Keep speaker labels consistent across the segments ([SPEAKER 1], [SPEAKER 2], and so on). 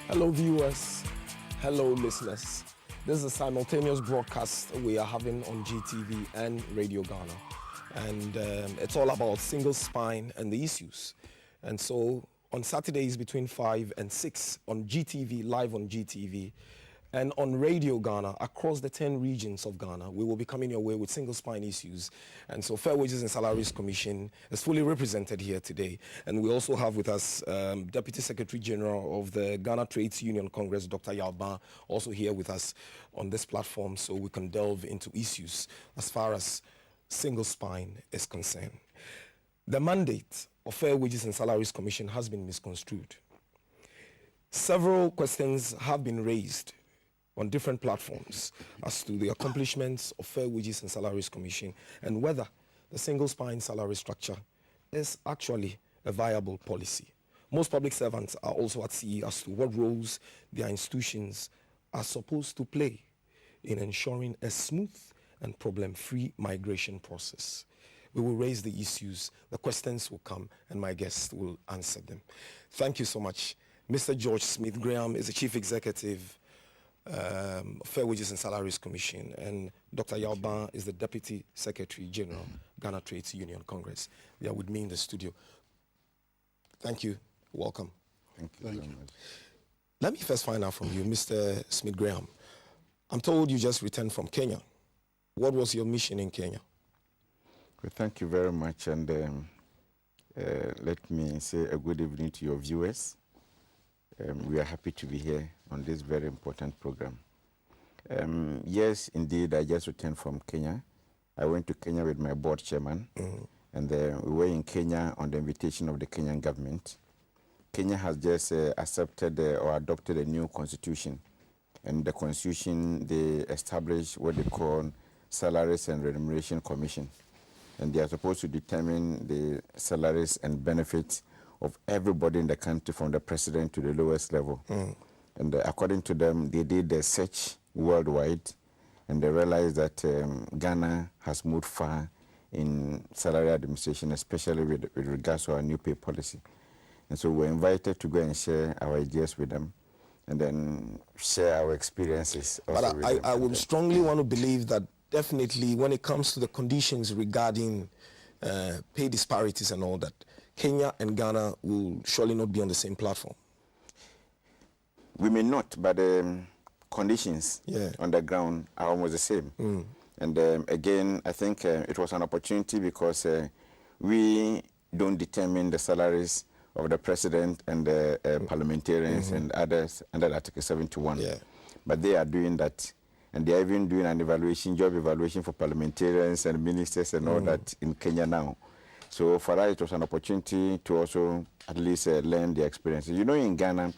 [SPEAKER 1] Hello viewers, hello listeners. This is a simultaneous broadcast we are having on GTV and Radio Ghana. And it's all about single spine and the issues. And so on Saturdays between 5 and 6 on GTV, live on GTV, and on Radio Ghana, across the 10 regions of Ghana, we will be coming your way with single spine issues. And so Fairwages and Salaries Commission is fully represented here today. And we also have with us Deputy Secretary General of the Ghana Trades Union Congress, Dr. Yalba, also here with us on this platform so we can delve into issues as far as single spine is concerned. The mandate of Fairwages and Salaries Commission has been misconstrued. Several questions have been raised on different platforms as to the accomplishments of Fairwages and Salaries Commission and whether the single spine salary structure is actually a viable policy. Most public servants are also at sea as to what roles their institutions are supposed to play in ensuring a smooth and problem-free migration process. We will raise the issues, the questions will come, and my guests will answer them. Thank you so much. Mr. George Smith Graham is the Chief Executive Fairwages and Salaries Commission, and Dr. Yalba is the Deputy Secretary General, Ghana Trades Union Congress. They are with me in the studio. Thank you. Welcome.
[SPEAKER 2] Thank you very much.
[SPEAKER 1] Let me first find out from you, Mr. Smith Graham. I'm told you just returned from Kenya. What was your mission in Kenya?
[SPEAKER 2] Well, thank you very much, and let me say a good evening to your viewers. We are happy to be here on this very important program. Yes, indeed, I just returned from Kenya. I went to Kenya with my board chairman, and we were in Kenya on the invitation of the Kenyan government. Kenya has just accepted or adopted a new constitution, and the constitution, they established what they call Salaries and Remuneration Commission, and they are supposed to determine the salaries and benefits of everybody in the country from the president to the lowest level. And according to them, they did a search worldwide, and they realized that Ghana has moved far in salary administration, especially with regards to our new pay policy. And so we're invited to go and share our ideas with them and then share our experiences.
[SPEAKER 1] But I would strongly want to believe that definitely when it comes to the conditions regarding pay disparities and all that, Kenya and Ghana will surely not be on the same platform.
[SPEAKER 2] We may not, but conditions on the ground are almost the same. And again, I think it was an opportunity because we don't determine the salaries of the president and the parliamentarians and others under Article 71. But they are doing that. And they are even doing an evaluation, job evaluation for parliamentarians and ministers and all that in Kenya now. So for us, it was an opportunity to also at least learn the experiences. You know, in Ghana,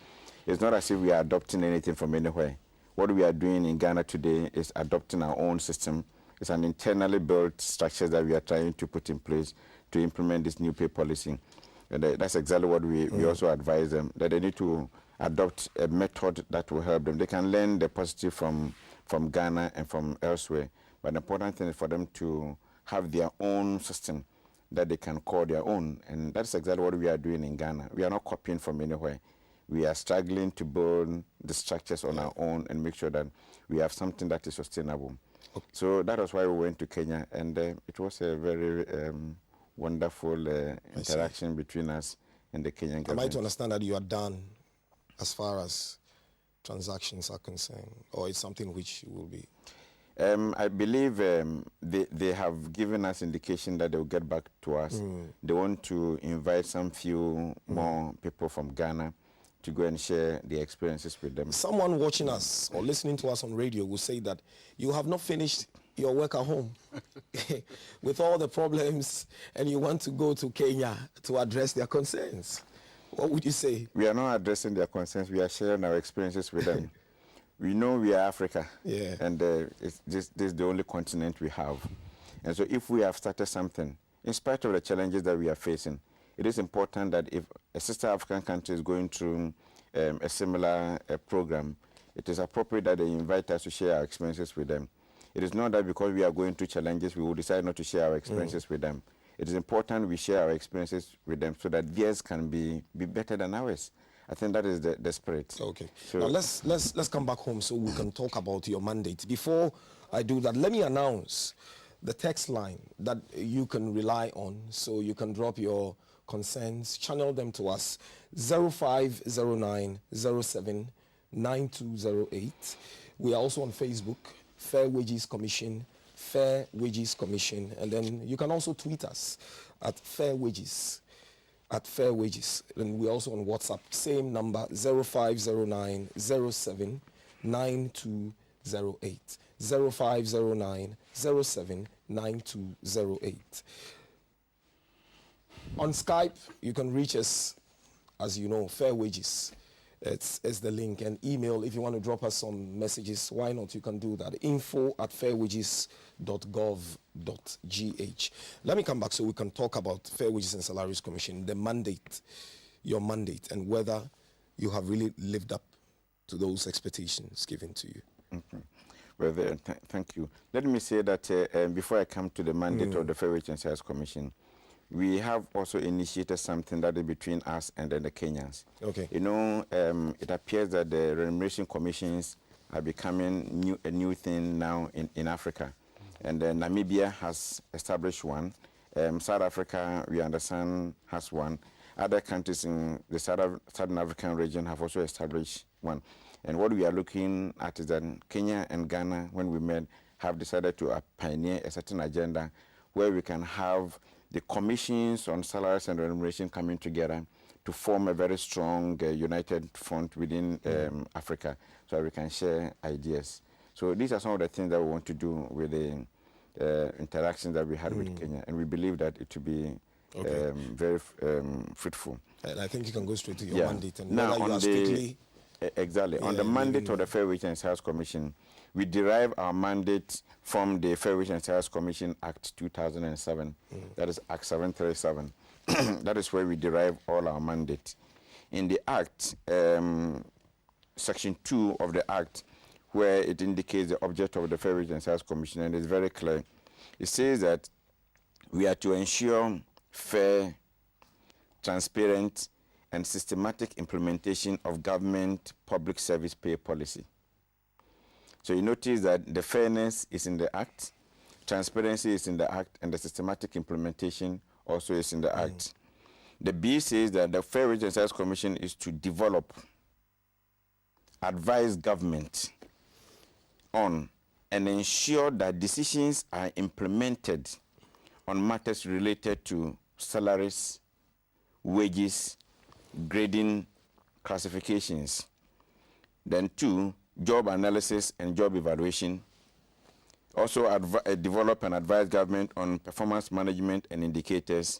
[SPEAKER 2] it's not as if we are adopting anything from anywhere. What we are doing in Ghana today is adopting our own system. It's an internally built structure that we are trying to put in place to implement this new pay policy. And that's exactly what we also advise them, that they need to adopt a method that will help them. They can learn the positive from Ghana and from elsewhere. But the important thing is for them to have their own system that they can call their own. And that's exactly what we are doing in Ghana. We are not copying from anywhere. We are struggling to build the structures on our own and make sure that we have something that is sustainable. So that was why we went to Kenya, and it was a very wonderful interaction between us and the Kenyan government.
[SPEAKER 1] Am I to understand that you are done as far as transactions are concerned, or it's something which you will be?
[SPEAKER 2] I believe they have given us indication that they will get back to us. They want to invite some few more people from Ghana to go and share their experiences with them.
[SPEAKER 1] Someone watching us or listening to us on radio will say that you have not finished your work at home with all the problems and you want to go to Kenya to address their concerns. What would you say?
[SPEAKER 2] We are not addressing their concerns. We are sharing our experiences with them. We know we are Africa, and this is the only continent we have. And so if we have started something, in spite of the challenges that we are facing, it is important that if a sister African country is going through a similar program, it is appropriate that they invite us to share our experiences with them. It is not that because we are going through challenges, we will decide not to share our experiences with them. It is important we share our experiences with them so that theirs can be better than ours. I think that is the spirit.
[SPEAKER 1] Okay.
[SPEAKER 2] So
[SPEAKER 1] now let's come back home so we can talk about your mandate. Before I do that, let me announce the text line that you can rely on, so you can drop your concerns, channel them to us, 0509079208. We are also on Facebook, Fair Wages Commission, Fair Wages Commission, and then you can also tweet us at Fair Wages, and we're also on WhatsApp, same number, 0509079208, 0509079208. On Skype, you can reach us, as you know, Fair Wages. It's the link. And email, if you want to drop us some messages, why not? You can do that. info@fairwages.gov.gh. Let me come back so we can talk about Fair Wages and Salaries Commission, the mandate, your mandate, and whether you have really lived up to those expectations given to you.
[SPEAKER 2] Okay. Well, thank you. Let me say that before I come to the mandate of the Fair Wages and Salaries Commission, we have also initiated something that is between us and then the Kenyans.
[SPEAKER 1] Okay.
[SPEAKER 2] You know, it appears that the remuneration commissions are becoming a new thing now in Africa. And Namibia has established one. South Africa, we understand, has one. Other countries in the Southern African region have also established one. And what we are looking at is that Kenya and Ghana, when we met, have decided to pioneer a certain agenda where we can have the commissions on salaries and remuneration coming together to form a very strong united front within Africa, so we can share ideas. So these are some of the things that we want to do with the interactions that we had with Kenya, and we believe that it will be very fruitful.
[SPEAKER 1] And I think you can go straight to your mandate. And
[SPEAKER 2] now,
[SPEAKER 1] on the
[SPEAKER 2] on the mandate of the Fair Wages and Salaries Commission, we derive our mandate from the Fair Wages and Salaries Commission Act 2007. That is Act 737. That is where we derive all our mandate. In the Act, Section 2 of the Act, where it indicates the object of the Fair Wages and Salaries Commission, and it's very clear. It says that we are to ensure fair, transparent, and systematic implementation of government public service pay policy. So you notice that the fairness is in the Act, transparency is in the Act, and the systematic implementation also is in the Act. The B says that the Fair Wages and Salaries Commission is to develop, advise government on, and ensure that decisions are implemented on matters related to salaries, wages, grading, classifications. Then 2, job analysis and job evaluation. Also develop and advise government on performance management and indicators.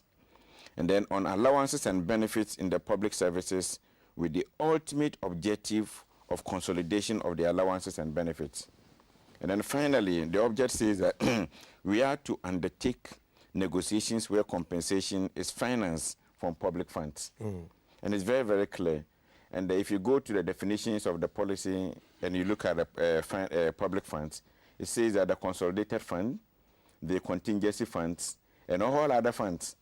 [SPEAKER 2] And then on allowances and benefits in the public services, with the ultimate objective of consolidation of the allowances and benefits. And then finally, the object says that we are to undertake negotiations where compensation is financed from public funds. And it's very, very clear. And if you go to the definitions of the policy and you look at the public funds, it says that the consolidated fund, the contingency funds, and all other funds.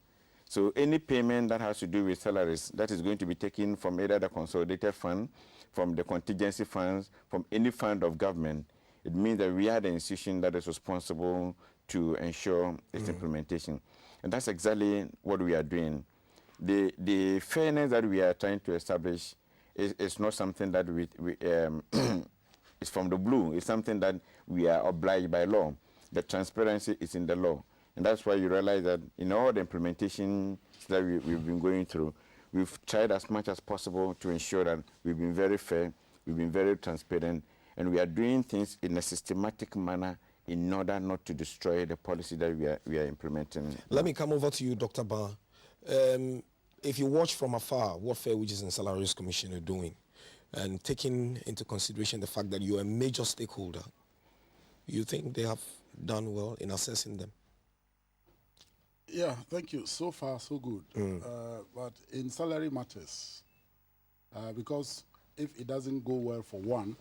[SPEAKER 2] So any payment that has to do with salaries, that is going to be taken from either the consolidated fund, from the contingency funds, from any fund of government. It means that we are the institution that is responsible to ensure its implementation. And that's exactly what we are doing. The fairness that we are trying to establish is not something that we is from the blue. It's something that we are obliged by law. The transparency is in the law. And that's why you realize that in all the implementation that we've been going through, we've tried as much as possible to ensure that we've been very fair, we've been very transparent, and we are doing things in a systematic manner in order not to destroy the policy that we are implementing.
[SPEAKER 1] Let me come over to you, Dr. Ba. If you watch from afar what Fair Wages and Salaries Commission are doing, and taking into consideration the fact that you're a major stakeholder, you think they have done well in assessing them?
[SPEAKER 3] Yeah, thank you. So far, so good. But in salary matters, because if it doesn't go well for one,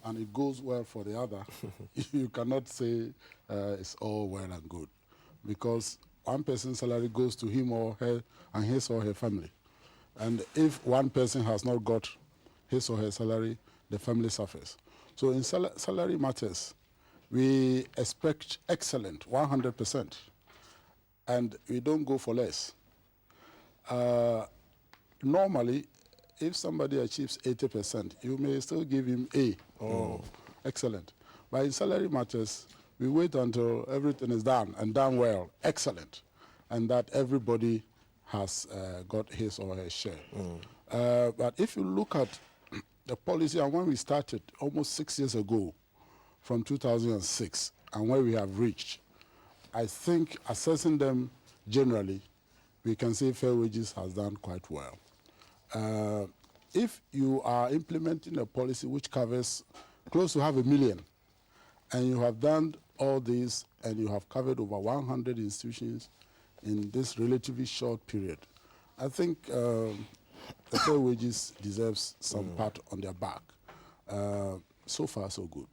[SPEAKER 3] and it goes well for the other, you cannot say it's all well and good. Because one person's salary goes to him or her and his or her family. And if one person has not got his or her salary, the family suffers. So in salary matters, we expect excellent, 100%, and we don't go for less. Normally, if somebody achieves 80%, you may still give him A or excellent. But in salary matters, we wait until everything is done and done well, excellent, and that everybody has got his or her share. But if you look at the policy and when we started almost 6 years ago, from 2006, and where we have reached, I think assessing them generally, we can say Fairwages has done quite well. If you are implementing a policy which covers close to 500,000, and you have done all this, and you have covered over 100 institutions in this relatively short period, I think the Fairwages deserves some pat on their back. So far, so good.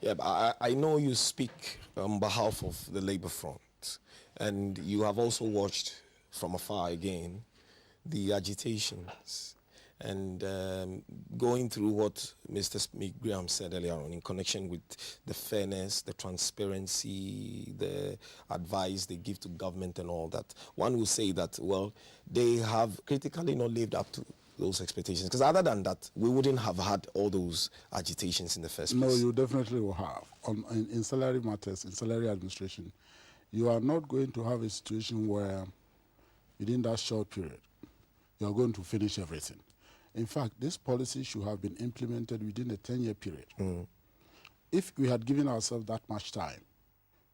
[SPEAKER 1] Yeah, but I know you speak on behalf of the Labour Front, and you have also watched from afar again the agitations and going through what Mr. Smith Graham said earlier on in connection with the fairness, the transparency, the advice they give to government and all that. One will say that, well, they have critically not lived up to those expectations, because other than that, we wouldn't have had all those agitations in the first place.
[SPEAKER 3] No, you definitely will have. In salary matters, in salary administration, you are not going to have a situation where within that short period, you are going to finish everything. In fact, this policy should have been implemented within a 10-year period. If we had given ourselves that much time,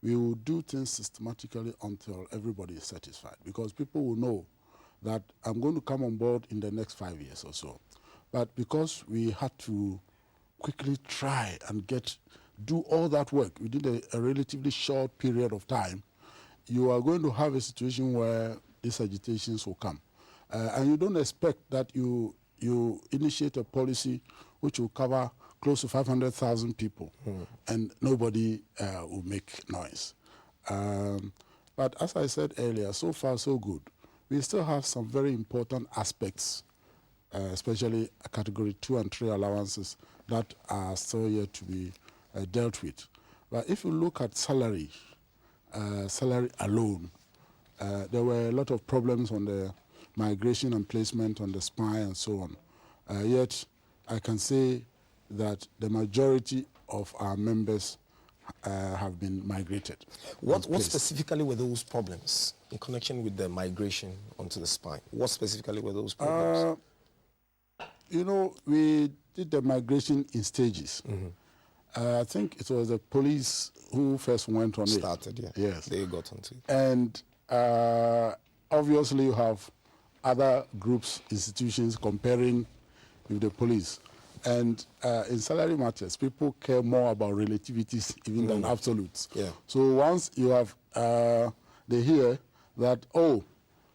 [SPEAKER 3] we would do things systematically until everybody is satisfied, because people will know that I'm going to come on board in the next 5 years or so. But because we had to quickly try and do all that work within a relatively short period of time, you are going to have a situation where these agitations will come. And you don't expect that you initiate a policy which will cover close to 500,000 people and nobody will make noise. But as I said earlier, so far so good. We still have some very important aspects, especially category 2 and 3 allowances that are still yet to be dealt with. But if you look at salary alone, there were a lot of problems on the migration and placement on the SPI and so on. Yet, I can say that the majority of our members have been migrated.
[SPEAKER 1] What specifically were those problems in connection with the migration onto the spine? What specifically were those problems?
[SPEAKER 3] You know, we did the migration in stages. I think it was the police who first went on
[SPEAKER 1] Started,
[SPEAKER 3] it.
[SPEAKER 1] yeah.
[SPEAKER 3] Yes.
[SPEAKER 1] They got onto it.
[SPEAKER 3] And obviously you have other groups, institutions comparing with the police. And in salary matters, people care more about relativities even than absolutes.
[SPEAKER 1] Yeah.
[SPEAKER 3] So once you have, they hear that, oh,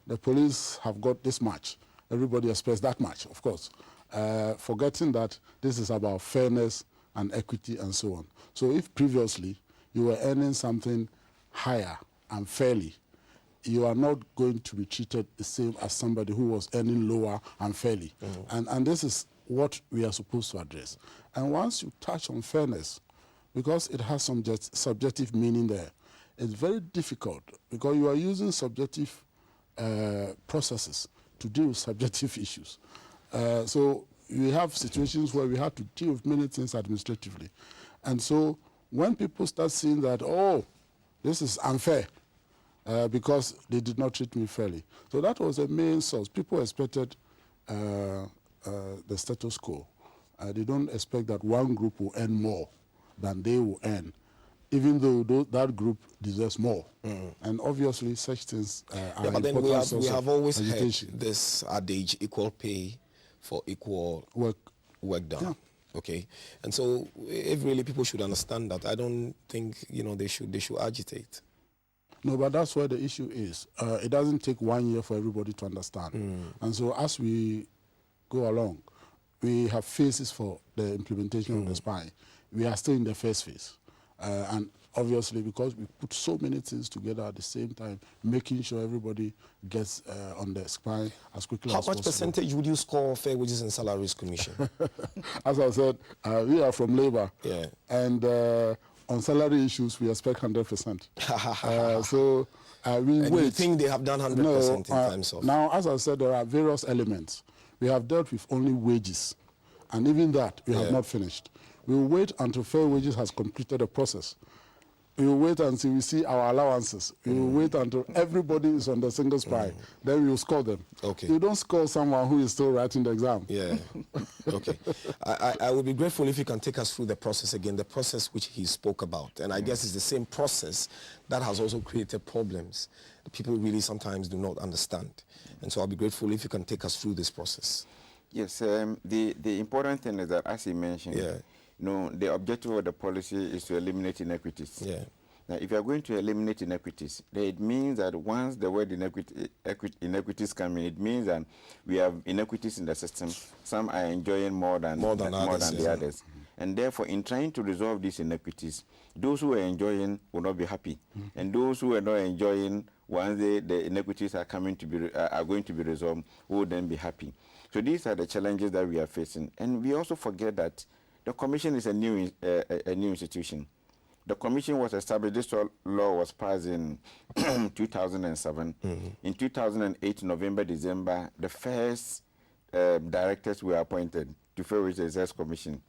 [SPEAKER 3] the police have got this much, everybody expects that much, of course, forgetting that this is about fairness and equity and so on. So if previously you were earning something higher and fairly, you are not going to be treated the same as somebody who was earning lower and fairly. And this is what we are supposed to address. And once you touch on fairness, because it has some subjective meaning there, it's very difficult because you are using subjective processes to deal with subjective issues. So we have situations where we have to deal with many things administratively. And so when people start seeing that, oh, this is unfair, because they did not treat me fairly. So that was the main source. People expected the status quo. They don't expect that one group will earn more than they will earn, even though that group deserves more. And obviously such things are
[SPEAKER 1] but then
[SPEAKER 3] important.
[SPEAKER 1] we have always
[SPEAKER 3] agitation.
[SPEAKER 1] heard this adage, equal pay for equal work done.
[SPEAKER 3] Yeah.
[SPEAKER 1] Okay, and so if really people should understand that, I don't think they should agitate.
[SPEAKER 3] No, but that's where the issue is. It doesn't take 1 year for everybody to understand. And so as we go along, we have phases for the implementation of the SPI. We are still in the first phase. And obviously, because we put so many things together at the same time, making sure everybody gets on the spine as quickly as possible.
[SPEAKER 1] How much percentage would you score Fair Wages and Salaries Commission?
[SPEAKER 3] As I said, we are from Labour.
[SPEAKER 1] Yeah.
[SPEAKER 3] And on salary issues, we expect 100%. So we
[SPEAKER 1] and
[SPEAKER 3] wait.
[SPEAKER 1] You think they have done 100% in terms of?
[SPEAKER 3] Now, as I said, there are various elements. We have dealt with only wages. And even that, we have not finished. We will wait until Fair Wages has completed the process. We will wait until we see our allowances. We will wait until everybody is on the single spine. Then we will score them.
[SPEAKER 1] Okay.
[SPEAKER 3] You don't score someone who is still writing the exam.
[SPEAKER 1] Yeah. Okay. I would be grateful if you can take us through the process again, the process which he spoke about. And I guess it's the same process that has also created problems that people really sometimes do not understand. And so I'll be grateful if you can take us through this process.
[SPEAKER 2] Yes, the important thing is that, as he mentioned, the objective of the policy is to eliminate inequities.
[SPEAKER 1] Yeah.
[SPEAKER 2] Now, if you are going to eliminate inequities, then it means that once the word inequities come in, it means that we have inequities in the system. Some are enjoying more than the others. And therefore, in trying to resolve these inequities, those who are enjoying will not be happy. And those who are not enjoying, once the inequities are going to be resolved, will then be happy. So these are the challenges that we are facing. And we also forget that the Commission is a new institution. The Commission was established, this law was passed in 2007. In 2008, November, December, the first directors were appointed to Fairwages Commission.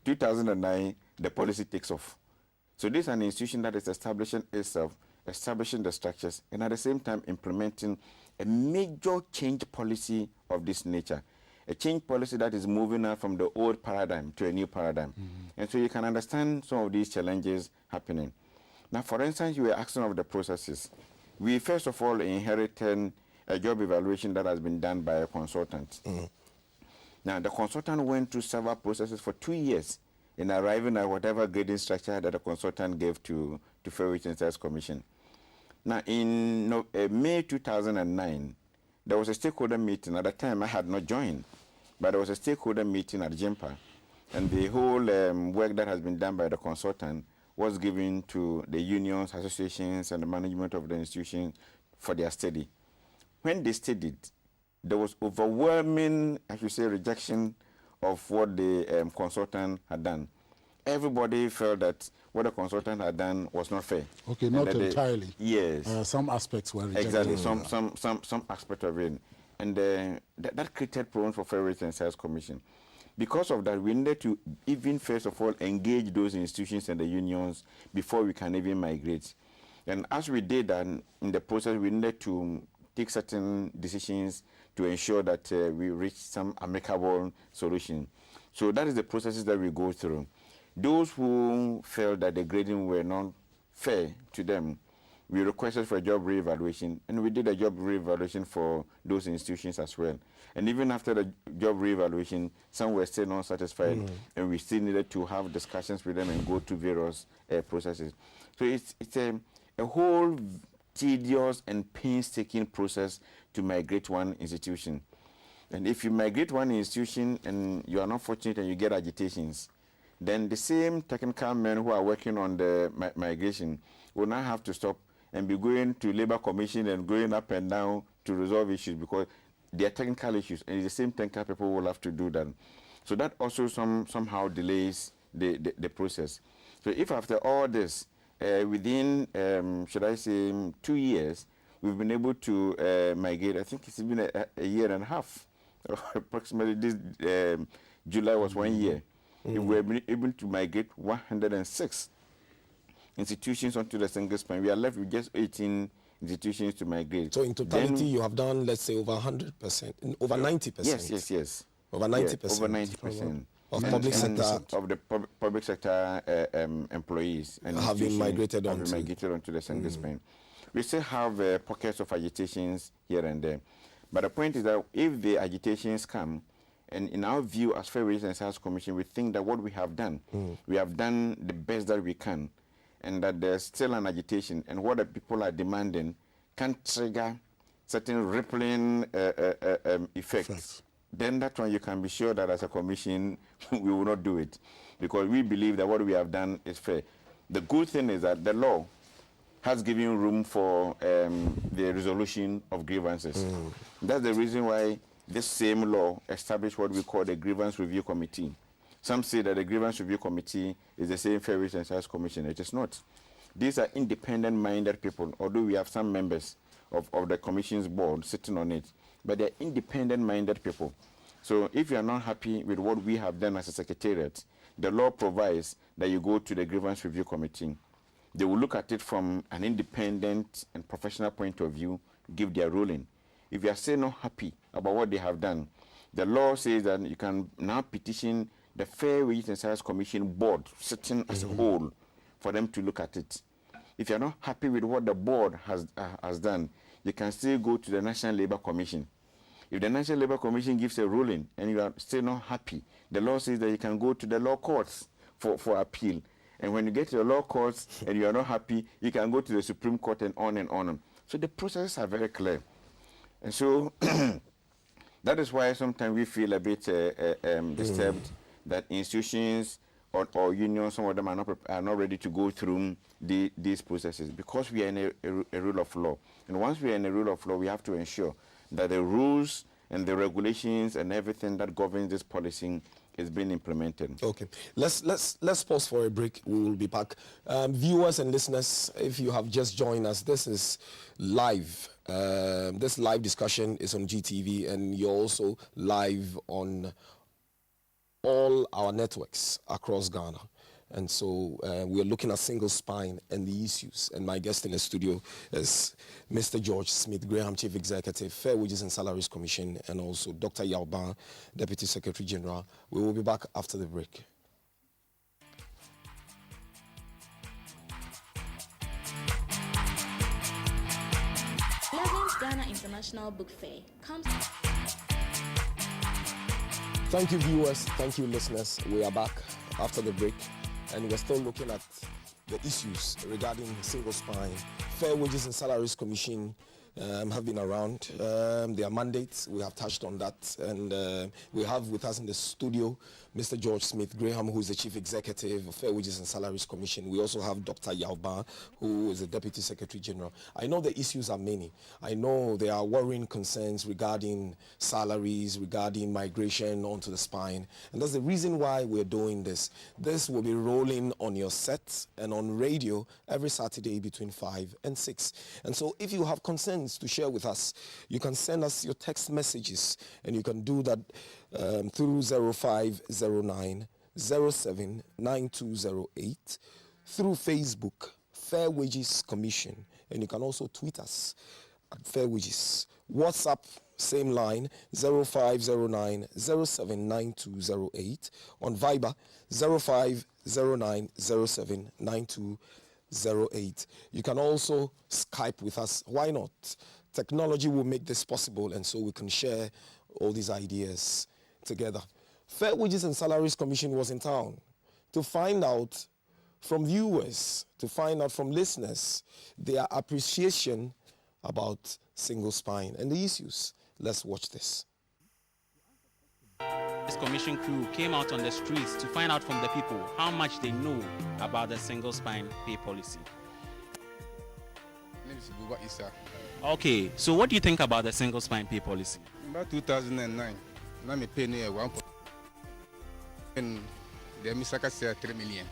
[SPEAKER 2] 2009, the policy takes off. So this is an institution that is establishing itself, establishing the structures, and at the same time implementing a major change policy of this nature. A change policy that is moving out from the old paradigm to a new paradigm. And so you can understand some of these challenges happening. Now, for instance, you were asking of the processes. We first of all inherited a job evaluation that has been done by a consultant. Now, the consultant went through several processes for 2 years in arriving at whatever grading structure that the consultant gave to Fairwages and Salaries Commission. Now, in May 2009, there was a stakeholder meeting. At the time, I had not joined, but there was a stakeholder meeting at JIMPA, and the whole work that has been done by the consultant was given to the unions, associations, and the management of the institution for their study. When they studied, there was overwhelming, I should say, rejection of what the consultant had done. Everybody felt that what the consultant had done was not fair.
[SPEAKER 3] Okay, not entirely.
[SPEAKER 2] Yes.
[SPEAKER 3] Some aspects were rejected.
[SPEAKER 2] Exactly, some aspect of it. And that created problems for Fairwages and Salaries Commission. Because of that, we needed to even, first of all, engage those institutions and the unions before we can even migrate. And as we did that, in the process, we needed to take certain decisions to ensure that we reach some amicable solution. So that is the processes that we go through. Those who felt that the grading were not fair to them, we requested for a job re-evaluation, and we did a job re-evaluation for those institutions as well. And even after the job re-evaluation, some were still not satisfied, and we still needed to have discussions with them and go to various processes. So it's a whole tedious and painstaking process to migrate one institution. And if you migrate one institution and you are not fortunate and you get agitations, then the same technical men who are working on the migration will now have to stop and be going to Labour Commission and going up and down to resolve issues because they are technical issues, and the same technical people will have to do that. So that also somehow delays the process. So if after all this, within, should I say, 2 years, we've been able to migrate, I think it's been a year and a half, approximately this July was 1 year. We were able to migrate 106 institutions onto the single span. We are left with just 18 institutions to migrate.
[SPEAKER 1] So in totality, you have done, let's say, over 100%, over 90%.
[SPEAKER 2] Yes.
[SPEAKER 1] Over 90%.
[SPEAKER 2] Yeah, over 90%.
[SPEAKER 1] Of public sector.
[SPEAKER 2] Of the public sector employees. And
[SPEAKER 1] have been migrated
[SPEAKER 2] onto the single span. We still have pockets of agitations here and there. But the point is that if the agitations come, and in our view, as Fairwages and Salaries Commission, we think that what we have done the best that we can, and that there's still an agitation, and what the people are demanding can trigger certain rippling effects. Then that one you can be sure that as a commission, we will not do it, because we believe that what we have done is fair. The good thing is that the law has given room for the resolution of grievances. That's the reason why this same law established what we call the Grievance Review Committee. Some say that the Grievance Review Committee is the same Fairwages and Salaries Commission. It is not. These are independent-minded people, although we have some members of the Commission's board sitting on it, but they're independent-minded people. So if you are not happy with what we have done as a secretariat, the law provides that you go to the Grievance Review Committee. They will look at it from an independent and professional point of view, give their ruling. If you are still not happy about what they have done, the law says that you can now petition the Fairwages and Salaries Commission board, sitting as a whole, for them to look at it. If you are not happy with what the board has done, you can still go to the National Labour Commission. If the National Labour Commission gives a ruling and you are still not happy, the law says that you can go to the law courts for appeal. And when you get to the law courts and you are not happy, you can go to the Supreme Court and on and on. So the processes are very clear. And so that is why sometimes we feel a bit disturbed that institutions or unions, some of them are not ready to go through these processes, because we are in a rule of law. And once we are in a rule of law, we have to ensure that the rules and the regulations and everything that governs this policy is being implemented.
[SPEAKER 1] Okay, let's pause for a break. We will be back. Viewers and listeners, if you have just joined us, this is live. This live discussion is on GTV, and you're also live on all our networks across Ghana. And so we're looking at single spine and the issues. And my guest in the studio is Mr. George Smith Graham, Chief Executive, Fairwages and Salaries Commission, and also Dr. Yao, Deputy Secretary General. We will be back after the break.
[SPEAKER 4] Ghana International Book Fair comes.
[SPEAKER 1] Thank you, viewers. Thank you, listeners. We are back after the break, and we're still looking at the issues regarding single spine. Fairwages and Salaries Commission have been around. Their mandates, we have touched on that. And we have with us in the studio Mr. George Smith Graham, who is the Chief Executive of Fairwages and Salaries Commission. We also have Dr. Yao, who is the Deputy Secretary General. I know the issues are many. I know there are worrying concerns regarding salaries, regarding migration onto the spine. And that's the reason why we're doing this. This will be rolling on your set and on radio every Saturday between 5 and 6. And so if you have concerns to share with us, you can send us your text messages, and you can do that through 0509 079208, through Facebook, Fairwages Commission, and you can also tweet us at Fairwages. WhatsApp, same line, 0509 079208, on Viber, 0509 079208. You can also Skype with us. Why not? Technology will make this possible, and so we can share all these ideas together. Fairwages and Salaries Commission was in town to find out from viewers, to find out from listeners, their appreciation about single spine and the issues. Let's watch this.
[SPEAKER 5] This commission crew came out on the streets to find out from the people how much they know about the single spine pay policy.
[SPEAKER 6] My name is Buba Issa.
[SPEAKER 5] Okay, so what do you think about the single spine pay policy?
[SPEAKER 6] About 2009, now me pay near 1. And the Misaka said 3 million.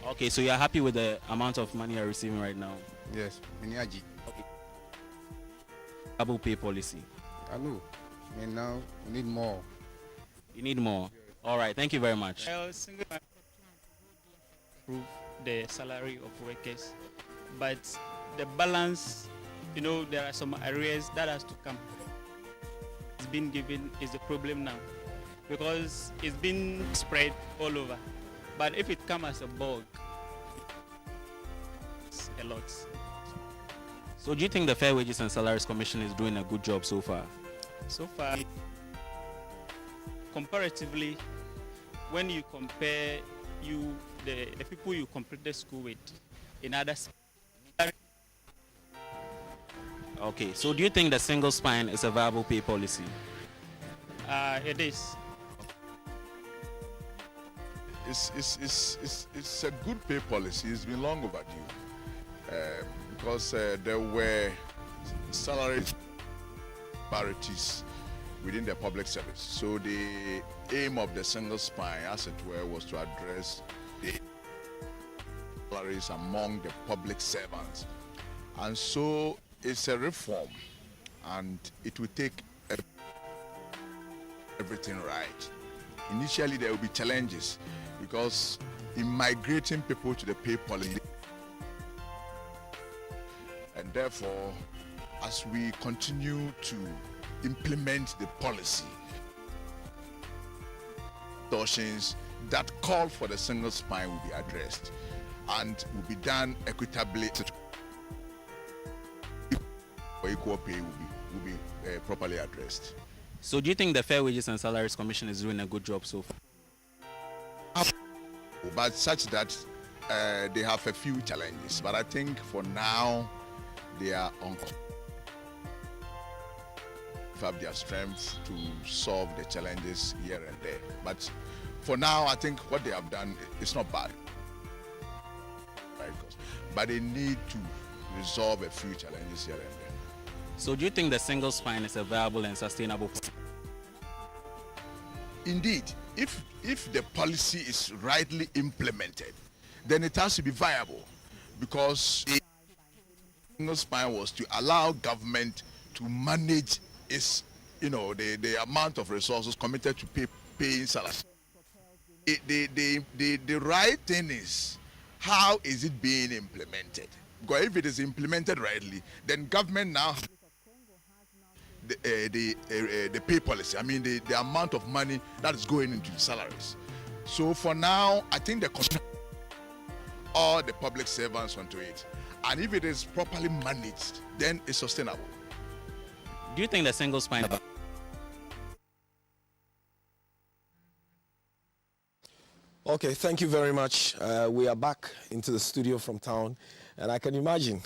[SPEAKER 5] Okay, so you're happy with the amount of money you're receiving right now?
[SPEAKER 6] Yes, Miniaji.
[SPEAKER 5] Okay. Double pay policy.
[SPEAKER 6] I know. And now we need more.
[SPEAKER 5] You need more. All right, thank you very much.
[SPEAKER 7] Single improve the salary of workers, but the balance, there are some areas that has to come. It's been given is the problem now, because it's been spread all over. But if it comes as a bulk, it's a lot.
[SPEAKER 5] So do you think the Fairwages and Salaries Commission is doing a good job so far?
[SPEAKER 7] So far, comparatively, when you compare the people you completed school with in others.
[SPEAKER 5] Okay, so do you think the single spine is a viable pay policy?
[SPEAKER 7] It is.
[SPEAKER 8] it's a good pay policy. It's been long overdue because there were salary disparities within the public service. So the aim of the single spine, as it were, was to address the salaries among the public servants. And so it's a reform, and it will take everything right. Initially, there will be challenges because in migrating people to the pay policy, and therefore, as we continue to implement the policy, distortions that call for the single spine will be addressed and will be done equitably. For equal pay will be properly addressed.
[SPEAKER 5] So do you think the Fair Wages and Salaries Commission is doing a good job so far?
[SPEAKER 8] But such that they have a few challenges. But I think for now, they are on have their strength to solve the challenges here and there. But for now, I think what they have done is not bad. Right? But they need to resolve a few challenges here and there.
[SPEAKER 5] So do you think the single spine is a viable and sustainable policy?
[SPEAKER 8] Indeed, if the policy is rightly implemented, then it has to be viable, because the single spine was to allow government to manage its, the amount of resources committed to paying salaries. The right thing is, how is it being implemented? Because if it is implemented rightly, then government now the pay policy, the amount of money that is going into the salaries. So for now, I think all the public servants onto it, and if it is properly managed, then it's sustainable.
[SPEAKER 5] Do you think the single spine?
[SPEAKER 1] Okay, thank you very much. We are back into the studio from town, and I can imagine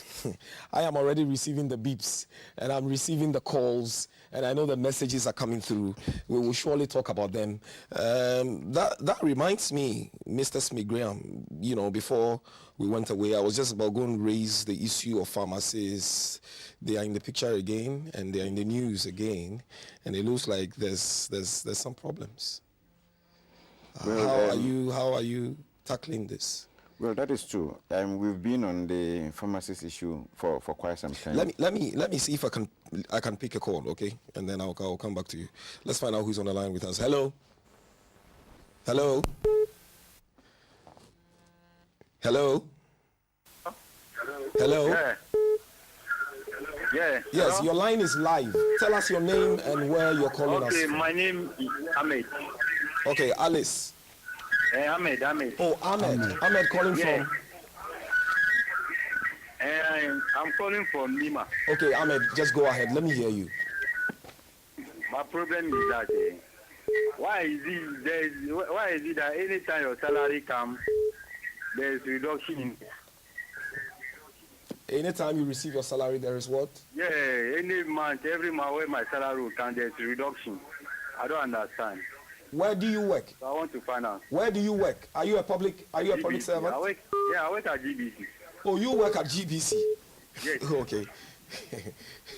[SPEAKER 1] I am already receiving the beeps, and I'm receiving the calls, and I know the messages are coming through. We will surely talk about them. That reminds me, Mr. Smith Graham, before we went away, I was just about going to raise the issue of pharmacists. They are in the picture again, and they are in the news again, and it looks like there's some problems.
[SPEAKER 2] Well,
[SPEAKER 1] how are you tackling this?
[SPEAKER 2] Well, that is true. We've been on the pharmacist issue for quite some time.
[SPEAKER 1] Let me see if I can pick a call, okay? And then I'll come back to you. Let's find out who's on the line with us. Hello. Hello. Hello. Hello.
[SPEAKER 9] Yeah. Yeah.
[SPEAKER 1] Yes,
[SPEAKER 9] Hello?
[SPEAKER 1] your line is live. Tell us your name and where you're calling us.
[SPEAKER 9] Okay, my name is Ahmed.
[SPEAKER 1] Okay, Alice.
[SPEAKER 9] Ahmed.
[SPEAKER 1] Oh, Ahmed. Ahmed calling
[SPEAKER 9] Yeah.
[SPEAKER 1] from?
[SPEAKER 9] I'm calling from Lima.
[SPEAKER 1] Okay, Ahmed, just go ahead. Let me hear you.
[SPEAKER 9] My problem is that why is it that anytime your salary comes, there's reduction in it?
[SPEAKER 1] Anytime you receive your salary, there is what?
[SPEAKER 9] Yeah, every month when my salary will come, there's reduction. I don't understand.
[SPEAKER 1] Where do you work?
[SPEAKER 9] So I want to find out.
[SPEAKER 1] Where do you work? Are you a public servant?
[SPEAKER 9] I work at GBC.
[SPEAKER 1] Oh, you work at GBC?
[SPEAKER 9] Yes.
[SPEAKER 1] Okay.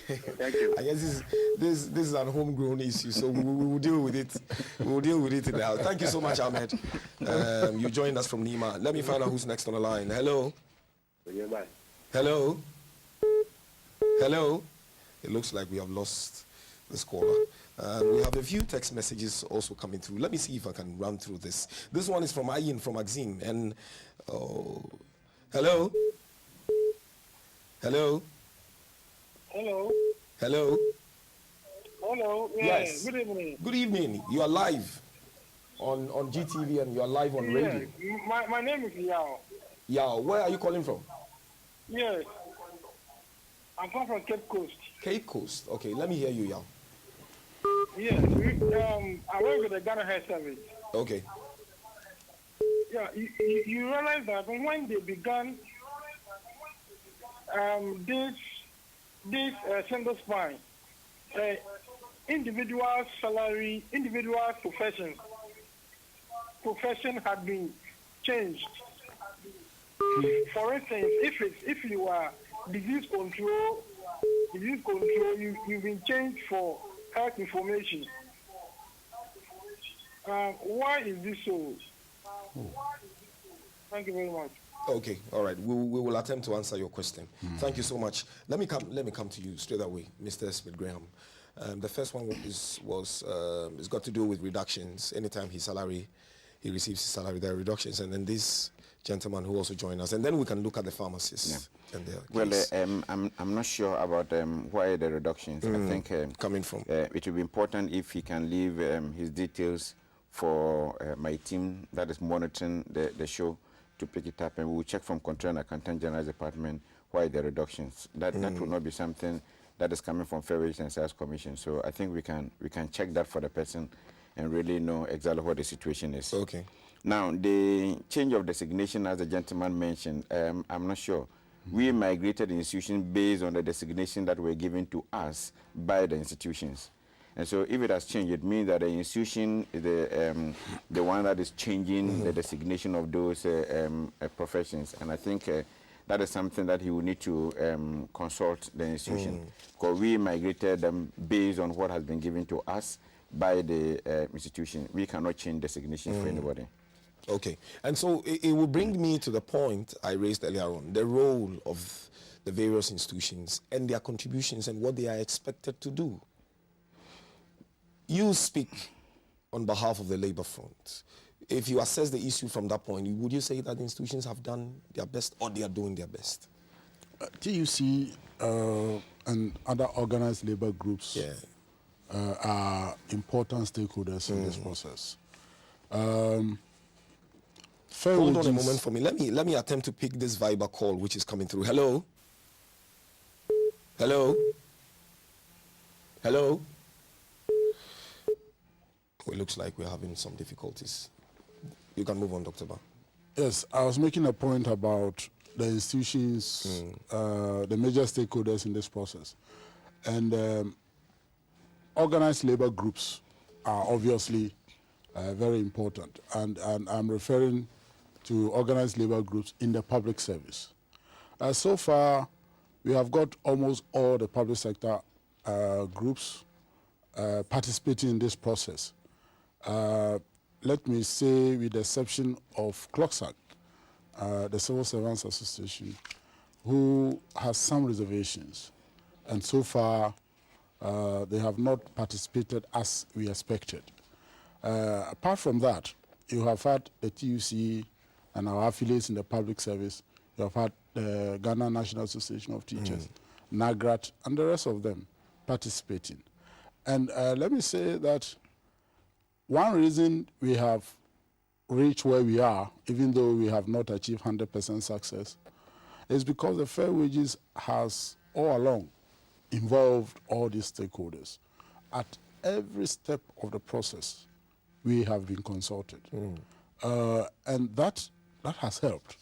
[SPEAKER 9] Thank you.
[SPEAKER 1] I guess this is an homegrown issue, so we will deal with it. We will deal with it in the house. Thank you so much, Ahmed. You joined us from Nima. Let me find out who's next on the line. Hello.
[SPEAKER 9] Okay, bye.
[SPEAKER 1] Hello. Hello. It looks like we have lost this caller. We have a few text messages also coming through. Let me see if I can run through this. This one is from Ayin from Axim. And hello. Hello.
[SPEAKER 10] Hello.
[SPEAKER 1] Hello.
[SPEAKER 10] Hello. Yeah.
[SPEAKER 1] Yes.
[SPEAKER 10] Good evening.
[SPEAKER 1] Good evening. You are live on GTV and you are live on radio.
[SPEAKER 10] My name is Yao.
[SPEAKER 1] Yao, where are you calling from?
[SPEAKER 10] Yes. I'm from Cape Coast.
[SPEAKER 1] Cape Coast. Okay, let me hear you, Yao.
[SPEAKER 10] Yes. I work with the Ghana Health Service.
[SPEAKER 1] Okay.
[SPEAKER 10] Yeah. You realize that when they began this single spine, individual professions, profession had been changed. For instance, if you are disease control, you've been changed for health information. Why is this so? Thank you very much.
[SPEAKER 1] Okay, all right. We will attempt to answer your question. Thank you so much. Let me come to you straight away, Mr. Smith Graham. The first one is got to do with reductions. Anytime he receives his salary, there are reductions. And then this gentleman who also joined us, and then we can look at the pharmacists. Yeah. And
[SPEAKER 2] I'm not sure about why the reductions. I think
[SPEAKER 1] coming from
[SPEAKER 2] it will be important if he can leave his details for my team that is monitoring the show to pick it up, and we will check from Control and Accountant General's Department why the reductions. That will not be something that is coming from Fairwages and Sales Commission. So I think we can check that for the person and really know exactly what the situation is.
[SPEAKER 1] Okay.
[SPEAKER 2] Now, the change of designation, as the gentleman mentioned, I'm not sure. We migrated the institution based on the designation that were given to us by the institutions. And so if it has changed, it means that the institution is the one that is changing the designation of those professions. And I think that is something that he will need to consult the institution, because we migrated them based on what has been given to us by the institution. We cannot change designations for anybody.
[SPEAKER 1] Okay. And so it will bring me to the point I raised earlier on, the role of the various institutions and their contributions and what they are expected to do. You speak on behalf of the labor front. If you assess the issue from that point, would you say that the institutions have done their best or they are doing their best?
[SPEAKER 3] TUC and other organized labor groups are important stakeholders in this process.
[SPEAKER 1] Hold on a moment for me. Let me attempt to pick this Viber call which is coming through. Hello? Hello? Hello? It looks like we're having some difficulties. You can move on, Dr. Ba.
[SPEAKER 3] Yes, I was making a point about the institutions, the major stakeholders in this process. And organized labor groups are obviously very important. And I'm referring to organized labor groups in the public service. So far, we have got almost all the public sector groups participating in this process. Let me say, with the exception of CLOCSAC, the Civil Servants Association, who has some reservations. And so far, they have not participated as we expected. Apart from that, you have had the TUC and our affiliates in the public service. You have had the Ghana National Association of Teachers, NAGRAT, and the rest of them participating. And let me say that one reason we have reached where we are, even though we have not achieved 100% success, is because the Fairwages has all along involved all these stakeholders. At every step of the process, we have been consulted. And that has helped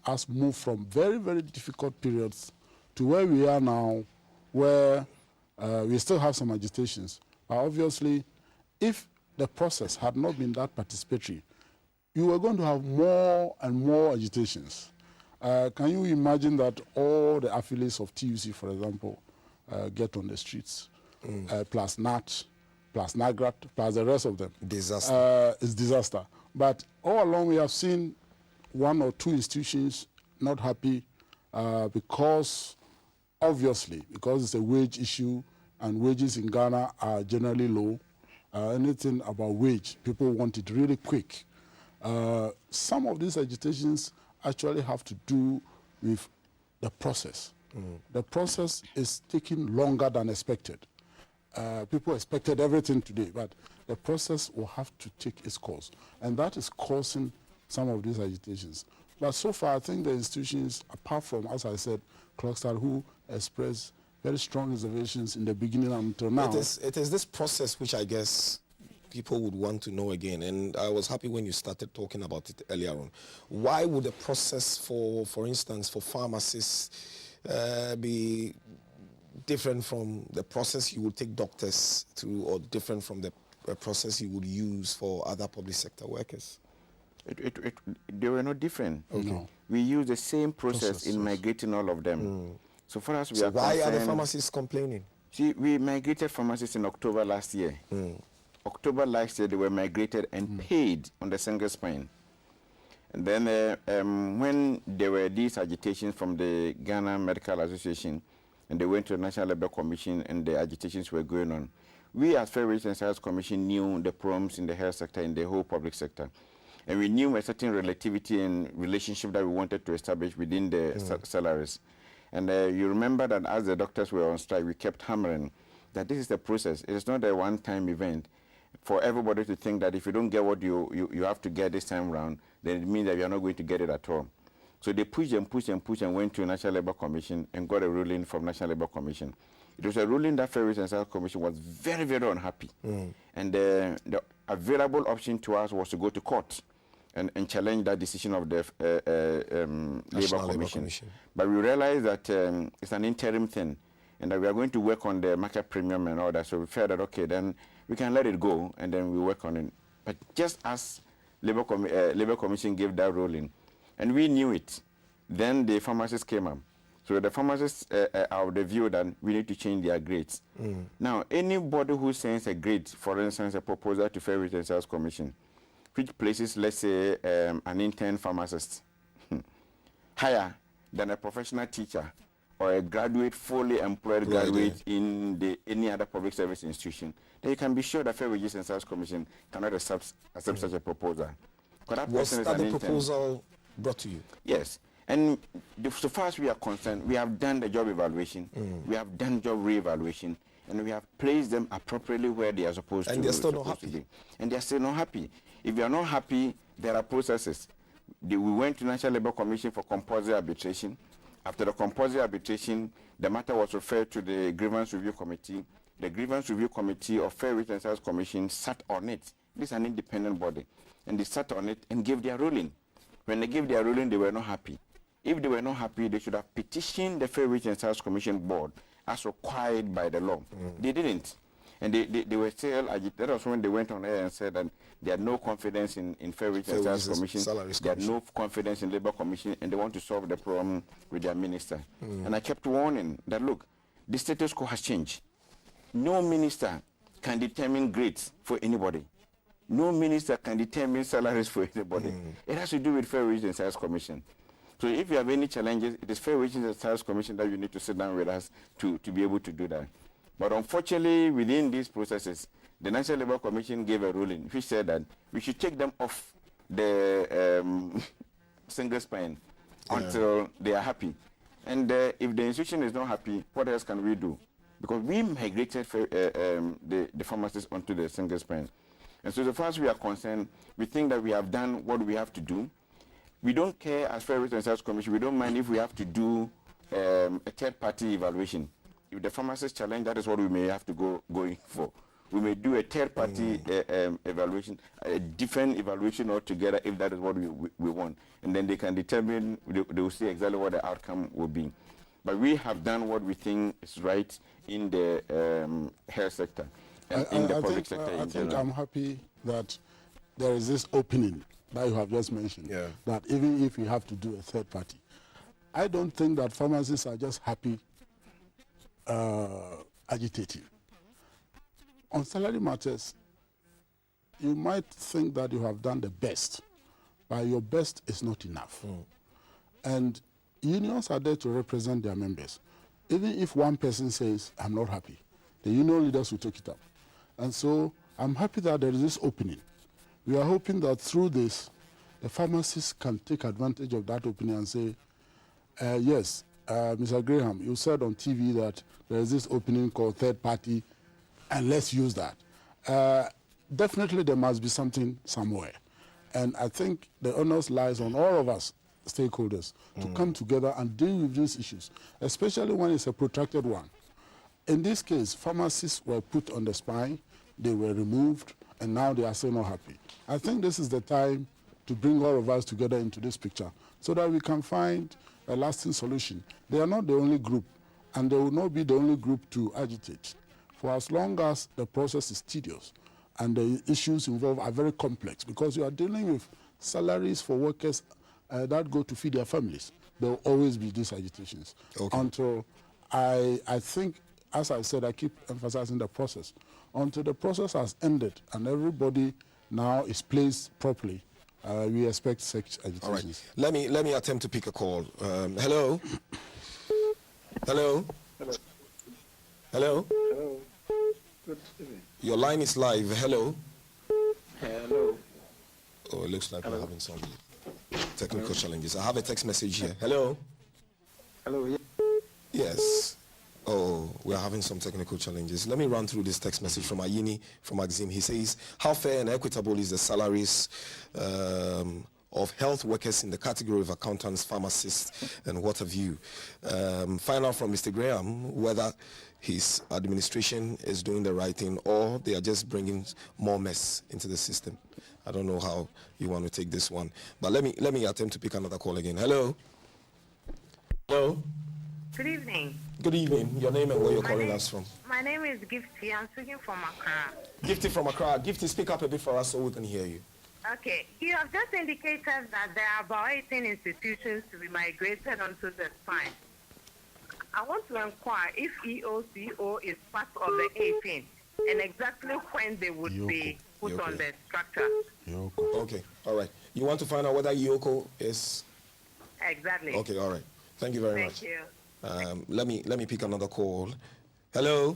[SPEAKER 3] us move from very, very difficult periods to where we are now, where we still have some agitations. Obviously, if the process had not been that participatory, you were going to have more and more agitations. Can you imagine that all the affiliates of TUC, for example, get on the streets, plus NAT, plus NAGRAT, plus the rest of them?
[SPEAKER 1] Disaster.
[SPEAKER 3] It's disaster. But all along we have seen one or two institutions not happy because, obviously, because it's a wage issue and wages in Ghana are generally low. Anything about wage, people want it really quick. Some of these agitations actually have to do with the process. The process is taking longer than expected. People expected everything today, but the process will have to take its course. And that is causing some of these agitations. But so far, I think the institutions, apart from, as I said, CLOCSAC, who expressed very strong reservations in the beginning until now.
[SPEAKER 1] It is this process which I guess people would want to know again, and I was happy when you started talking about it earlier on. Why would the process for instance, for pharmacists be different from the process you would take doctors through, or different from the process you would use for other public sector workers?
[SPEAKER 2] they were not different.
[SPEAKER 3] Okay. No.
[SPEAKER 2] We used the same process in migrating all of them. So for us, we are
[SPEAKER 1] why are the pharmacists complaining?
[SPEAKER 2] See, we migrated pharmacists in October last year. October last year, they were migrated and paid on the single spine. And then when there were these agitations from the Ghana Medical Association, and they went to the National Labour Commission, and the agitations were going on, we as Fairwages and Salaries Commission knew the problems in the health sector, in the whole public sector. And we knew a certain relativity and relationship that we wanted to establish within the salaries. And you remember that as the doctors were on strike, we kept hammering that this is the process. It is not a one-time event. For everybody to think that if you don't get what you have to get this time around, then it means that you are not going to get it at all. So they pushed and pushed and pushed and went to National Labour Commission and got a ruling from National Labour Commission. It was a ruling that Fairwages and Salaries Commission was very, very unhappy. And the available option to us was to go to court and challenge that decision of the Labour Commission. But we realized that it's an interim thing and that we are going to work on the market premium and all that. So we felt that, okay, then we can let it go and then we work on it. But just as Labour Commission gave that ruling, and we knew it, then the pharmacists came up. So the pharmacists are of the view that we need to change their grades. Now, anybody who sends a grade, for instance, a proposal to Fairwages and Salaries Commission, which places, let's say, an intern pharmacist higher than a professional teacher or a graduate, fully employed graduate in any other public service institution, then you can be sure that Fairwages and Salaries Commission cannot accept such a proposal.
[SPEAKER 1] Was that the proposal brought to you?
[SPEAKER 2] Yes. And so far as we are concerned, we have done the job evaluation, we have done job re-evaluation, and we have placed them appropriately where they are supposed to be.
[SPEAKER 1] And they're still not happy.
[SPEAKER 2] And they're still not happy. If you are not happy, there are processes. We went to National Labour Commission for compulsory arbitration. After the compulsory arbitration, the matter was referred to the Grievance Review Committee. The Grievance Review Committee of Fairwages and Salaries Commission sat on it. This is an independent body. And they sat on it and gave their ruling. When they gave their ruling, they were not happy. If they were not happy, they should have petitioned the Fairwages and Salaries Commission board as required by the law. They didn't. And they were still agitated. That was when they went on air and said that they had no confidence in Fairwages and Salaries Commission. They had no confidence in Labour Commission, and they want to solve the problem with their minister. And I kept warning that, look, the status quo has changed. No minister can determine grades for anybody. No minister can determine salaries for anybody. It has to do with Fairwages and Salaries Commission. So if you have any challenges, it is Fairwages and Salaries Commission that you need to sit down with us to be able to do that. But unfortunately, within these processes, the National Labour Commission gave a ruling which said that we should take them off the single spine until they are happy. And if the institution is not happy, what else can we do? Because we migrated the pharmacists onto the single spine. And so far as we are concerned, we think that we have done what we have to do. We don't care as Fairwages and Salaries Commission. We don't mind if we have to do a third-party evaluation. If the pharmacist challenge, that is what we may have to go in for. We may do a third-party evaluation, a different evaluation altogether if that is what we want. And then they can determine, they will see exactly what the outcome will be. But we have done what we think is right in the health sector and in the public sector in general.
[SPEAKER 3] I'm happy that there is this opening that you have just mentioned, that even if you have to do a third party, I don't think that pharmacists are just happy agitating. On salary matters, you might think that you have done the best, but your best is not enough. And unions are there to represent their members. Even if one person says, I'm not happy, the union leaders will take it up. And so I'm happy that there is this opening. We are hoping that through this, the pharmacists can take advantage of that opening and say, yes, Mr. Graham, you said on TV that there is this opening called third party, and let's use that. Definitely there must be something somewhere. And I think the onus lies on all of us, stakeholders, to come together and deal with these issues, especially when it's a protracted one. In this case, pharmacists were put on the spine, they were removed, and now they are still not happy. I think this is the time to bring all of us together into this picture so that we can find a lasting solution. They are not the only group, and they will not be the only group to agitate. For as long as the process is tedious and the issues involved are very complex, because you are dealing with salaries for workers that go to feed their families. There will always be these agitations.
[SPEAKER 1] Okay.
[SPEAKER 3] Until I think, as I said, I keep emphasizing the process. Until the process has ended and everybody now is placed properly, we expect such agitations.
[SPEAKER 1] All right. Let me attempt to pick a call. Hello? Hello?
[SPEAKER 11] Hello.
[SPEAKER 1] Hello?
[SPEAKER 11] Hello. Good evening.
[SPEAKER 1] Your line is live. Hello?
[SPEAKER 11] Hello.
[SPEAKER 1] Oh, it looks like we're having some technical challenges. I have a text message here. Hello?
[SPEAKER 11] Hello. Yeah.
[SPEAKER 1] Yes. Oh, we're having some technical challenges. Let me run through this text message from Ayini from Maxim. He says, how fair and equitable is the salaries of health workers in the category of accountants, pharmacists, and what have you? Find out from Mr. Graham whether his administration is doing the right thing or they are just bringing more mess into the system. I don't know how you want to take this one. But let me attempt to pick another call again. Hello? Hello?
[SPEAKER 12] Good evening.
[SPEAKER 1] Good evening. Your name and where you're calling us from?
[SPEAKER 12] My name is Gifty. I'm speaking from Accra.
[SPEAKER 1] Gifty from Accra. Gifty, speak up a bit for us so we can hear you.
[SPEAKER 12] Okay. You have just indicated that there are about 18 institutions to be migrated onto the spine. I want to inquire if EOCO is part of the 18 and exactly when they would be put on the structure.
[SPEAKER 1] Okay. All right. You want to find out whether EOCO is...
[SPEAKER 12] Exactly.
[SPEAKER 1] Okay. All right. Thank you very much.
[SPEAKER 12] Thank you.
[SPEAKER 1] Let me pick another call. Hello?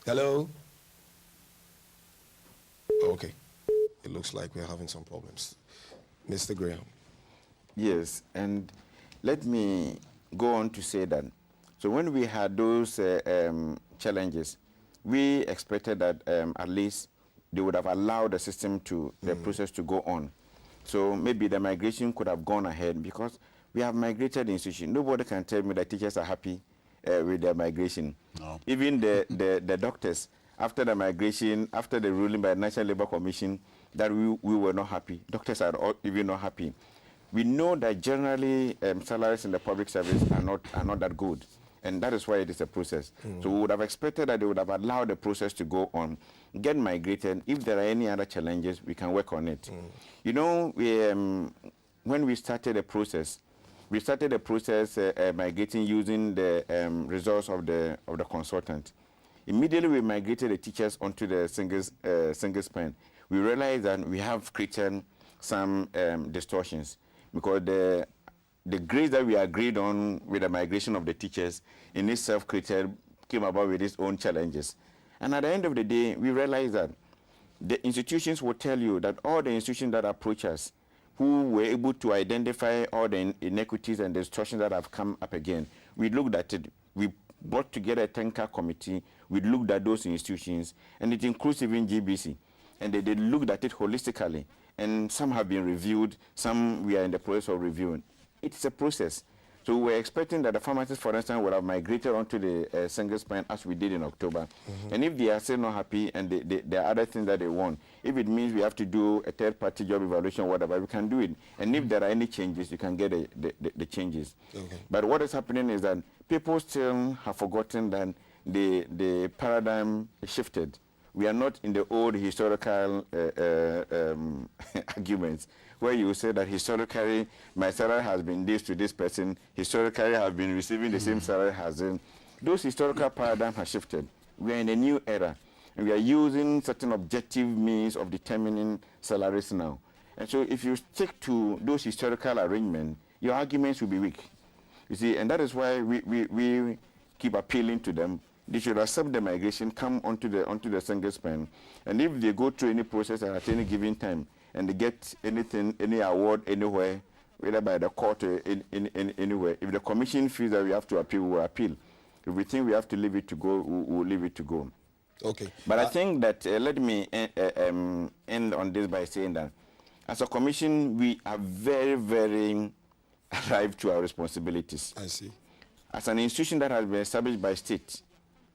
[SPEAKER 1] Hello? Okay. It looks like we're having some problems. Mr. Graham.
[SPEAKER 2] Yes, and let me go on to say that. So when we had those challenges, we expected that at least they would have allowed the system to, the process to go on. So maybe the migration could have gone ahead because we have migrated the institution. Nobody can tell me that teachers are happy with their migration.
[SPEAKER 3] No.
[SPEAKER 2] Even the doctors, after the migration, after the ruling by the National Labour Commission, that we were not happy. Doctors are even not happy. We know that generally salaries in the public service are not that good. And that is why it is a process. So we would have expected that they would have allowed the process to go on, get migrated. If there are any other challenges, we can work on it. You know, when we started the process, migrating using the results of the consultant. Immediately we migrated the teachers onto the single spine. We realized that we have created some distortions because the grades that we agreed on with the migration of the teachers in itself came about with its own challenges. And at the end of the day, we realized that the institutions will tell you that all the institutions that approach us, who were able to identify all the inequities and distortions that have come up again, we looked at it. We brought together a 10-car committee. We looked at those institutions, and it includes even GBC. And they looked at it holistically. And some have been reviewed, some we are in the process of reviewing. It's a process. So we're expecting that the pharmacists, for instance, would have migrated onto the single spine as we did in October. And if they are still not happy and there are other things that they want, if it means we have to do a third-party job evaluation, whatever, we can do it. And if there are any changes, you can get the changes. But what is happening is that people still have forgotten that the paradigm shifted. We are not in the old historical arguments where you say that historically my salary has been this to this person, historically I have been receiving the same salary as them. Those historical paradigms have shifted. We are in a new era, and we are using certain objective means of determining salaries now. And so if you stick to those historical arrangements, your arguments will be weak. You see, and that is why we keep appealing to them. They should accept the migration, come onto the single spine, and if they go through any process at any given time and they get anything, any award anywhere, whether by the court or anywhere, if the commission feels that we have to appeal, we will appeal. If we think we have to leave it to go, we will leave it to go.
[SPEAKER 1] Okay.
[SPEAKER 2] But I think that let me end on this by saying that as a commission, we are very, very alive to our responsibilities.
[SPEAKER 1] I see.
[SPEAKER 2] As an institution that has been established by state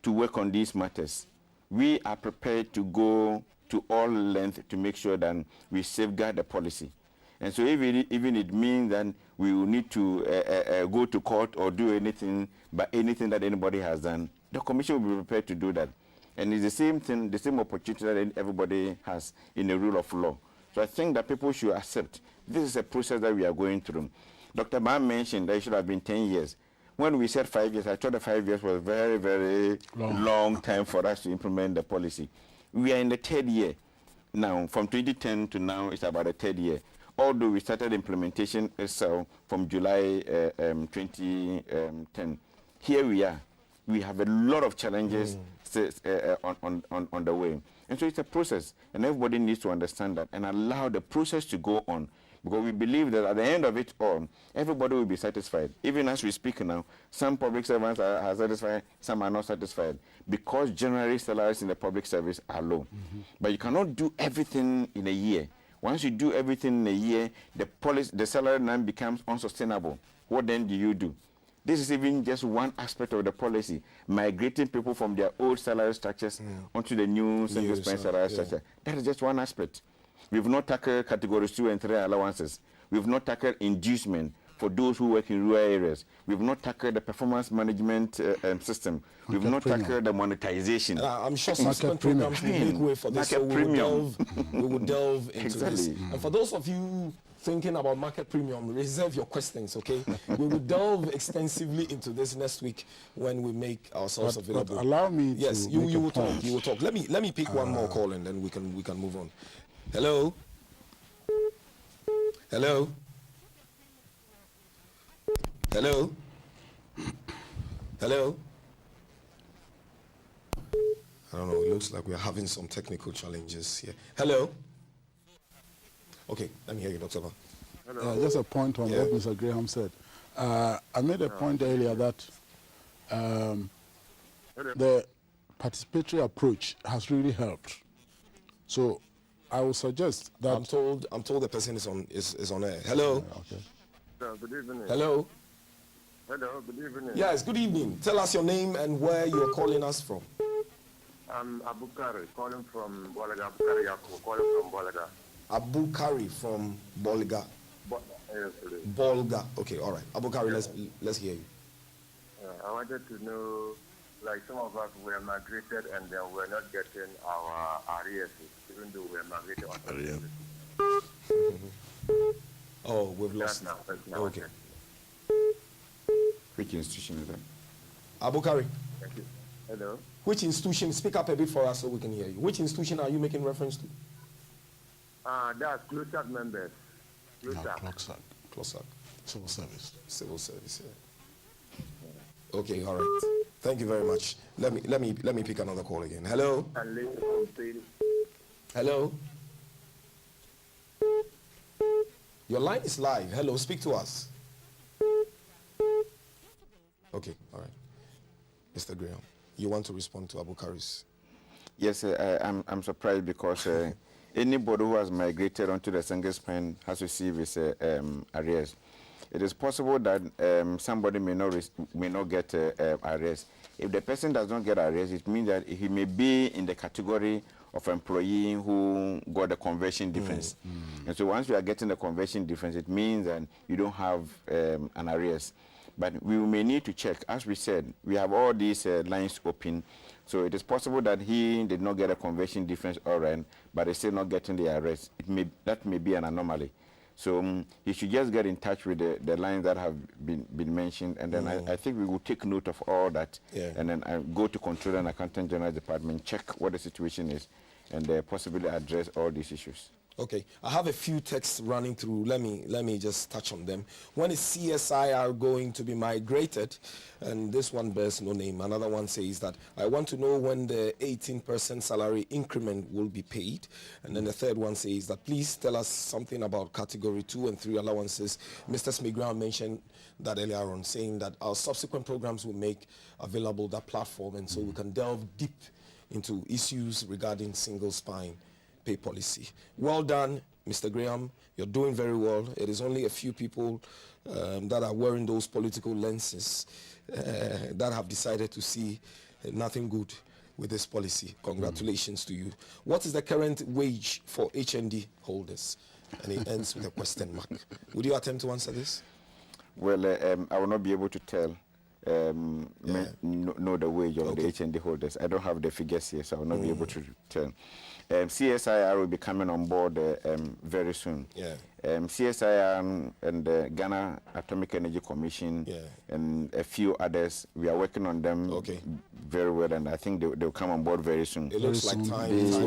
[SPEAKER 2] to work on these matters, we are prepared to go to all lengths to make sure that we safeguard the policy. And so even it means that we will need to go to court or do anything, but anything that anybody has done, the commission will be prepared to do that. And it's the same thing, the same opportunity that everybody has in the rule of law. So I think that people should accept this is a process that we are going through. Dr. Mann mentioned that it should have been 10 years. When we said 5 years, I thought the 5 years was a very, very long time for us to implement the policy. We are in the 3rd year now. From 2010 to now, it's about the 3rd year. Although we started implementation itself from July 2010. Here we are. We have a lot of challenges on the way. And so it's a process, and everybody needs to understand that and allow the process to go on, because we believe that at the end of it all, everybody will be satisfied. Even as we speak now, some public servants are satisfied, some are not satisfied, because generally salaries in the public service are low. But you cannot do everything in a year. Once you do everything in a year, the salary then becomes unsustainable. What then do you do? This is even just one aspect of the policy, migrating people from their old salary structures onto the new single-spine salary structure. That is just one aspect. We've not tackled categories 2 and 3 allowances. We've not tackled inducement for those who work in rural areas. We've not tackled the performance management system. We've not tackled the monetization.
[SPEAKER 1] I'm sure subsequent programs will make way for this, so we will delve into this. And for those of you thinking about market premium, reserve your questions, okay? We will delve extensively into this next week when we make ourselves available.
[SPEAKER 3] But allow me to
[SPEAKER 1] you will talk. You will talk. Let me pick one more call and then we can move on. Hello. Hello. Hello. Hello. I don't know. It looks like we're having some technical challenges here. Hello. Okay, let me hear you, Dr. Ba.
[SPEAKER 3] Just a point on what Mr. Graham said. I made a point earlier that the participatory approach has really helped. So I would suggest that
[SPEAKER 1] I'm told the person is on air. Hello.
[SPEAKER 3] Okay.
[SPEAKER 13] Good evening.
[SPEAKER 1] Hello.
[SPEAKER 13] Hello. Good evening.
[SPEAKER 1] Yes. Good evening. Tell us your name and where you're calling us from.
[SPEAKER 13] I'm Abukari, calling from Bolaga. Abukari Yaku, calling from Bolaga.
[SPEAKER 1] Abukari from Bolga.
[SPEAKER 13] Yes, please.
[SPEAKER 1] Bolga. Okay. All right. Abukari, let's hear you.
[SPEAKER 13] I wanted to know, like some of us were migrated and then we're not getting our arrears, even though we're migrated on arrears.
[SPEAKER 1] Oh, we've lost. Okay.
[SPEAKER 2] Which institution is that?
[SPEAKER 1] Abukari.
[SPEAKER 13] Thank you. Hello.
[SPEAKER 1] Which institution? Speak up a bit for us so we can hear you. Which institution are you making reference to?
[SPEAKER 13] That's CLOSAC members.
[SPEAKER 1] CLOSAC.
[SPEAKER 3] Civil service.
[SPEAKER 1] Civil service, yeah. Okay, all right. Thank you very much. Let me pick another call again. Hello? Hello? Your line is live. Hello, speak to us. Okay, all right. Mr. Graham, you want to respond to Abukari's?
[SPEAKER 2] Yes, I'm surprised because anybody who has migrated onto the single spine has received his arrears. It is possible that somebody may not get arrears. If the person does not get arrears, it means that he may be in the category of employee who got the conversion difference. And so once you are getting the conversion difference, it means that you don't have an arrears. But we may need to check. As we said, we have all these lines open. So it is possible that he did not get a conversion difference all right, but is still not getting the arrest. That may be an anomaly. So he should just get in touch with the lines that have been mentioned, and then I think we will take note of all that, and then go to Controller and Accountant General Department, check what the situation is, and possibly address all these issues.
[SPEAKER 1] Okay, I have a few texts running through. Let me just touch on them. When is CSIR going to be migrated? And this one bears no name. Another one says that I want to know when the 18% salary increment will be paid. And then the third one says that please tell us something about category 2 and 3 allowances. Mr. Smith-Graham mentioned that earlier on, saying that our subsequent programs will make available that platform, and so we can delve deep into issues regarding single spine pay policy. Well done, Mr. Graham. You're doing very well. It is only a few people that are wearing those political lenses that have decided to see nothing good with this policy. Congratulations to you. What is the current wage for HND holders? And it ends with a question mark. Would you attempt to answer this?
[SPEAKER 2] Well, I will not be able to tell know the wage of the HND holders. I don't have the figures here, so I will not be able to tell. CSIR will be coming on board very soon. CSIR and the Ghana Atomic Energy Commission and a few others, we are working on them very well, and I think they'll come on board very soon.
[SPEAKER 1] It looks like time is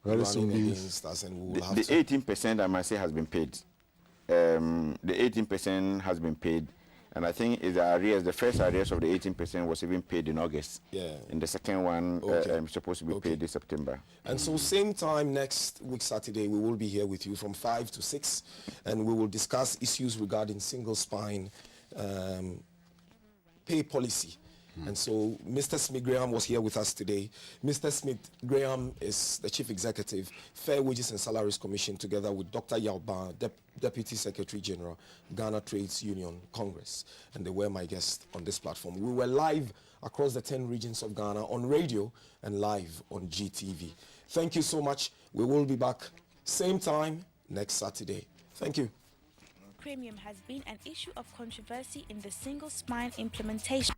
[SPEAKER 2] very soon.
[SPEAKER 1] Against us, and we will have
[SPEAKER 2] the 18%, I must say, has been paid. The 18% has been paid. And I think the first arrears of the 18% was even paid in August. And the second one is supposed to be paid this September.
[SPEAKER 1] And so same time next week, Saturday, we will be here with you from 5 to 6, and we will discuss issues regarding single spine pay policy. And so Mr. Smith Graham was here with us today. Mr. Smith Graham is the Chief Executive, Fairwages and Salaries Commission, together with Dr. Yao Ban, Deputy Secretary General, Ghana Trades Union Congress. And they were my guests on this platform. We were live across the 10 regions of Ghana on radio and live on GTV. Thank you so much. We will be back same time next Saturday. Thank you.
[SPEAKER 14] Premium has been an issue of controversy in the single spine implementation.